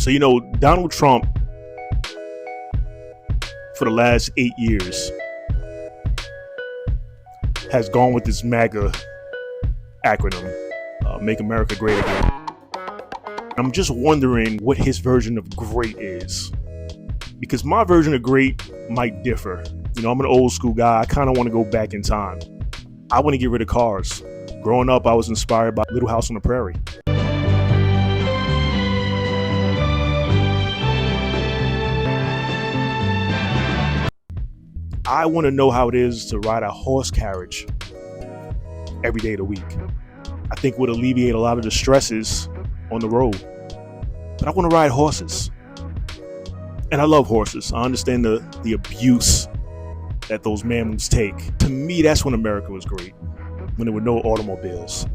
So, Donald Trump, for the last 8 years, has gone with this MAGA acronym, Make America Great Again. I'm just wondering what his version of great is, because my version of great might differ. I'm an old school guy. I kind of want to go back in time. I want to get rid of cars. Growing up, I was inspired by Little House on the Prairie. I want to know how it is to ride a horse carriage every day of the week. I think would alleviate a lot of the stresses on the road. But I want to ride horses. And I love horses. I understand the abuse that those mammoths take. To me, that's when America was great, when there were no automobiles.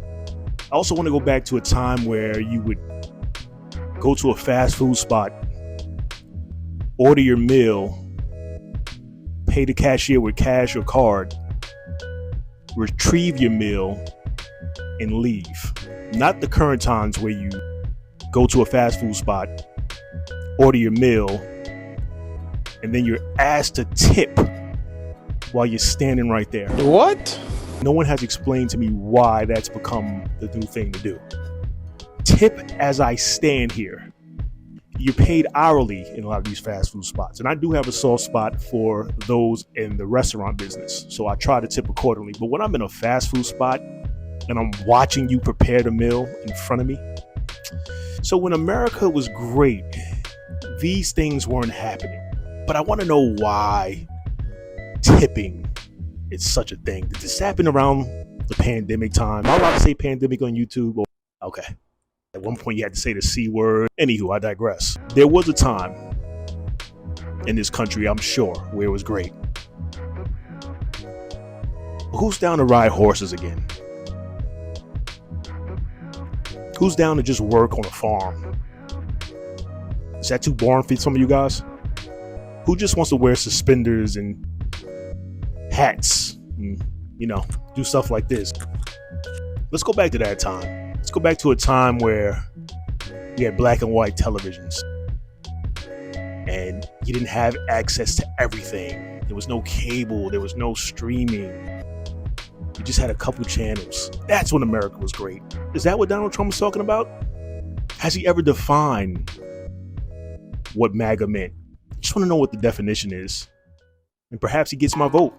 I also want to go back to a time where you would go to a fast food spot, order your meal, pay the cashier with cash or card, retrieve your meal, and leave. Not the current times where you go to a fast food spot, order your meal, and then you're asked to tip while you're standing right there. What? No one has explained to me why that's become the new thing to do. Tip as I stand here. You're paid hourly in a lot of these fast food spots. And I do have a soft spot for those in the restaurant business, so I try to tip accordingly. But when I'm in a fast food spot and I'm watching you prepare the meal in front of me. So when America was great, these things weren't happening. But I want to know why tipping is such a thing. Did this happen around the pandemic time? Am I allowed to say pandemic on YouTube? Okay. At one point you had to say the C word. Anywho, I digress. There was a time in this country, I'm sure, where it was great. Who's down to ride horses again? Who's down to just work on a farm? Is that too boring for some of you guys? Who just wants to wear suspenders and hats and, do stuff like this? Let's go back to that time. Let's go back to a time where you had black and white televisions and you didn't have access to everything. There was no cable. There was no streaming. You just had a couple channels. That's when America was great. Is that what Donald Trump was talking about? Has he ever defined what MAGA meant? I just want to know what the definition is. And perhaps he gets my vote.